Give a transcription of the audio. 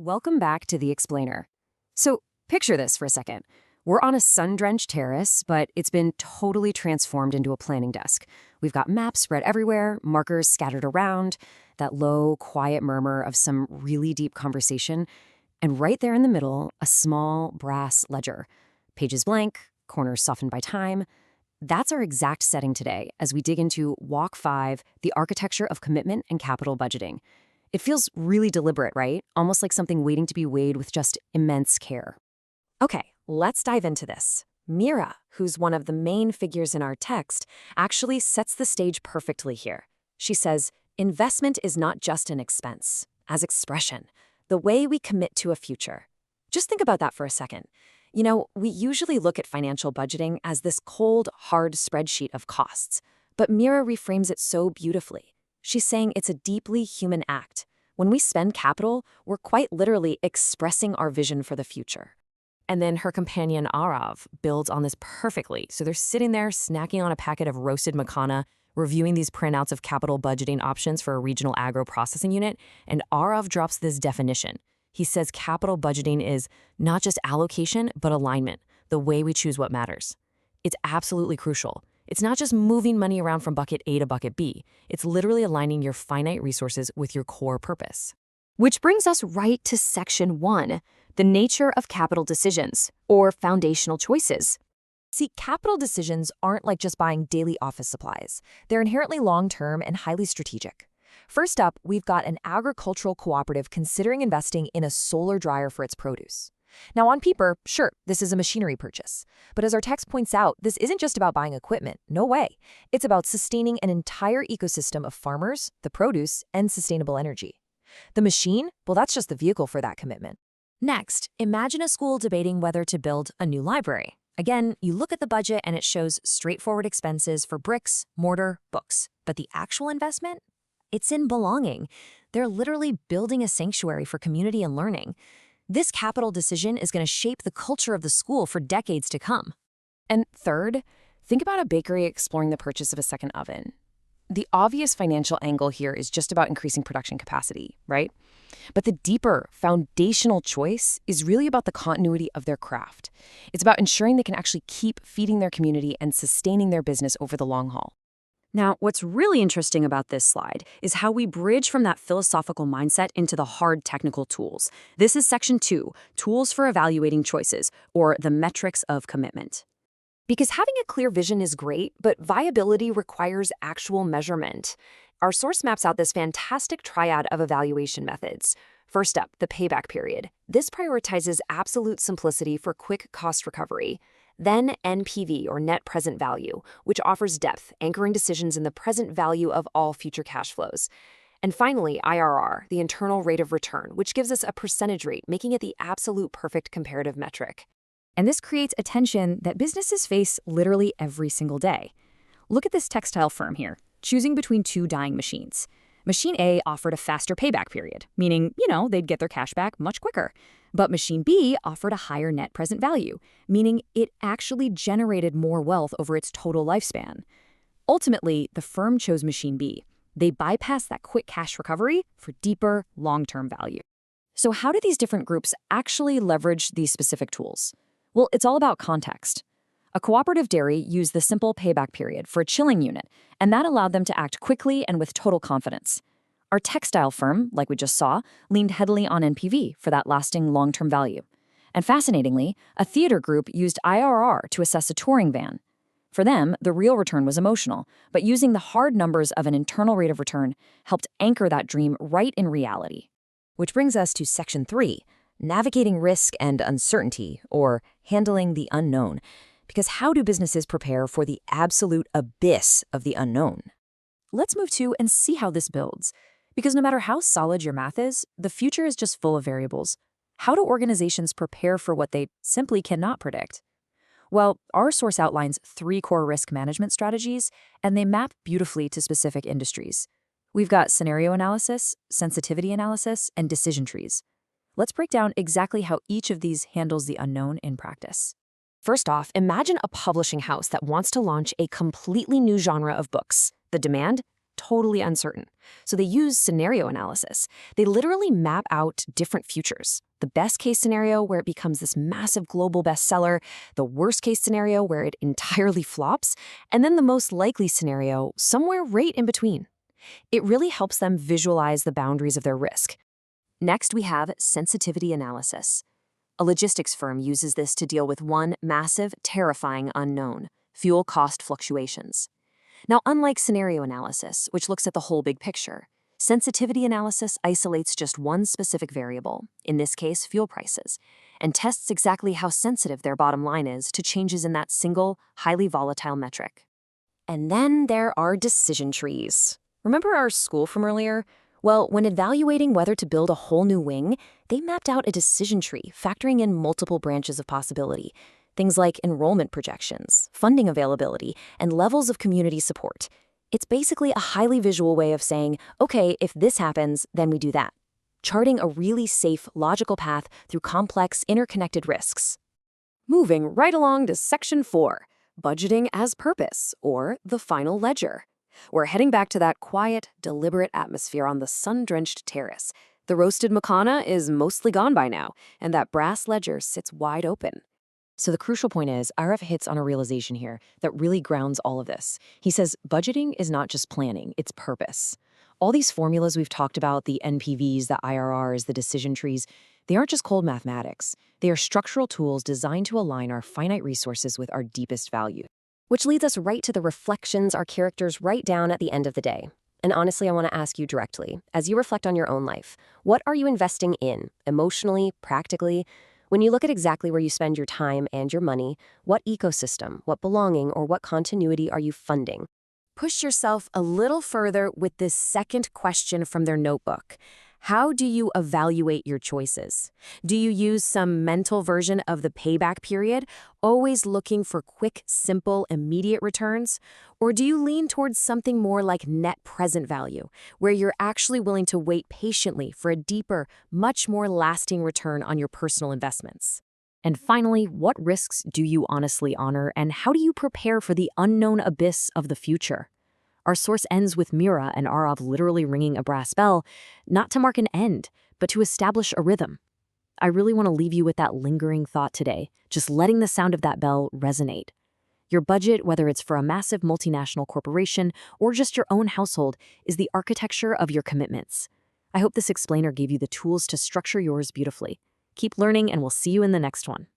Welcome back to The Explainer. So, picture this for a second. We're on a sun-drenched terrace, but it's been totally transformed into a planning desk. We've got maps spread everywhere, markers scattered around, that low, quiet murmur of some really deep conversation, and right there in the middle, a small brass ledger. Pages blank, corners softened by time. That's our exact setting today as we dig into Walk 5, the architecture of commitment and capital budgeting. It feels really deliberate, right? Almost like something waiting to be weighed with just immense care. Okay, let's dive into this. Mira, who's one of the main figures in our text, actually sets the stage perfectly here. She says, investment is not just an expense, as expression, the way we commit to a future. Just think about that for a second. You know, we usually look at financial budgeting as this cold, hard spreadsheet of costs, but Mira reframes it so beautifully. She's saying it's a deeply human act. When we spend capital, we're quite literally expressing our vision for the future. And then her companion Arav builds on this perfectly. So they're sitting there snacking on a packet of roasted makana, reviewing these printouts of capital budgeting options for a regional agro-processing unit, and Arav drops this definition. He says capital budgeting is not just allocation, but alignment, the way we choose what matters. It's absolutely crucial. It's not just moving money around from bucket A to bucket B. It's literally aligning your finite resources with your core purpose. Which brings us right to Section 1, the nature of capital decisions, or foundational choices. See, capital decisions aren't like just buying daily office supplies. They're inherently long-term and highly strategic. First up, we've got an agricultural cooperative considering investing in a solar dryer for its produce. Now, on paper, sure, this is a machinery purchase. But as our text points out, this isn't just about buying equipment. No way. It's about sustaining an entire ecosystem of farmers, the produce, and sustainable energy. The machine? Well, that's just the vehicle for that commitment. Next, imagine a school debating whether to build a new library. Again, you look at the budget and it shows straightforward expenses for bricks, mortar, books. But the actual investment? It's in belonging. They're literally building a sanctuary for community and learning. This capital decision is going to shape the culture of the school for decades to come. And third, think about a bakery exploring the purchase of a second oven. The obvious financial angle here is just about increasing production capacity, right? But the deeper, foundational choice is really about the continuity of their craft. It's about ensuring they can actually keep feeding their community and sustaining their business over the long haul. Now, what's really interesting about this slide is how we bridge from that philosophical mindset into the hard technical tools. This is Section 2, Tools for Evaluating Choices, or the Metrics of Commitment. Because having a clear vision is great, but viability requires actual measurement. Our source maps out this fantastic triad of evaluation methods. First up, the payback period. This prioritizes absolute simplicity for quick cost recovery. Then NPV, or net present value, which offers depth, anchoring decisions in the present value of all future cash flows. And finally, IRR, the internal rate of return, which gives us a percentage rate, making it the absolute perfect comparative metric. And this creates a tension that businesses face literally every single day. Look at this textile firm here, choosing between two dyeing machines. Machine A offered a faster payback period, meaning, they'd get their cash back much quicker. But Machine B offered a higher net present value, meaning it actually generated more wealth over its total lifespan. Ultimately, the firm chose Machine B. They bypassed that quick cash recovery for deeper, long-term value. So how do these different groups actually leverage these specific tools? Well, it's all about context. A cooperative dairy used the simple payback period for a chilling unit, and that allowed them to act quickly and with total confidence. Our textile firm, like we just saw, leaned heavily on NPV for that lasting long-term value. And fascinatingly, a theater group used IRR to assess a touring van. For them, the real return was emotional, but using the hard numbers of an internal rate of return helped anchor that dream right in reality. Which brings us to Section 3, navigating risk and uncertainty, or handling the unknown. Because how do businesses prepare for the absolute abyss of the unknown? Let's move to and see how this builds. Because no matter how solid your math is, the future is just full of variables. How do organizations prepare for what they simply cannot predict? Well, our source outlines 3 core risk management strategies, and they map beautifully to specific industries. We've got scenario analysis, sensitivity analysis, and decision trees. Let's break down exactly how each of these handles the unknown in practice. First off, imagine a publishing house that wants to launch a completely new genre of books. The demand? totally uncertain. So they use scenario analysis. They literally map out different futures. The best case scenario where it becomes this massive global bestseller, the worst case scenario where it entirely flops, and then the most likely scenario somewhere right in between. It really helps them visualize the boundaries of their risk. Next, we have sensitivity analysis. A logistics firm uses this to deal with one massive, terrifying unknown: fuel cost fluctuations. Now, unlike scenario analysis, which looks at the whole big picture, sensitivity analysis isolates just one specific variable, in this case, fuel prices, and tests exactly how sensitive their bottom line is to changes in that single, highly volatile metric. And then there are decision trees. Remember our school from earlier? Well, when evaluating whether to build a whole new wing, they mapped out a decision tree, factoring in multiple branches of possibility. Things like enrollment projections, funding availability, and levels of community support. It's basically a highly visual way of saying, okay, if this happens, then we do that. Charting a really safe, logical path through complex, interconnected risks. Moving right along to Section 4, Budgeting as Purpose, or the Final Ledger. We're heading back to that quiet, deliberate atmosphere on the sun-drenched terrace. The roasted macana is mostly gone by now, and that brass ledger sits wide open. So the crucial point is, RF hits on a realization here that really grounds all of this. He says budgeting is not just planning, it's purpose. All these formulas we've talked about, the NPVs, the IRRs, the decision trees, they aren't just cold mathematics. They are structural tools designed to align our finite resources with our deepest value. Which leads us right to the reflections our characters write down at the end of the day. And honestly, I want to ask you directly, as you reflect on your own life, what are you investing in, emotionally, practically? When you look at exactly where you spend your time and your money, what ecosystem, what belonging, or what continuity are you funding? Push yourself a little further with this second question from their notebook. How do you evaluate your choices? Do you use some mental version of the payback period, always looking for quick, simple, immediate returns? Or do you lean towards something more like net present value, where you're actually willing to wait patiently for a deeper, much more lasting return on your personal investments? And finally, what risks do you honestly honor, and how do you prepare for the unknown abyss of the future? Our source ends with Mira and Arav literally ringing a brass bell, not to mark an end, but to establish a rhythm. I really want to leave you with that lingering thought today, just letting the sound of that bell resonate. Your budget, whether it's for a massive multinational corporation or just your own household, is the architecture of your commitments. I hope this explainer gave you the tools to structure yours beautifully. Keep learning, and we'll see you in the next one.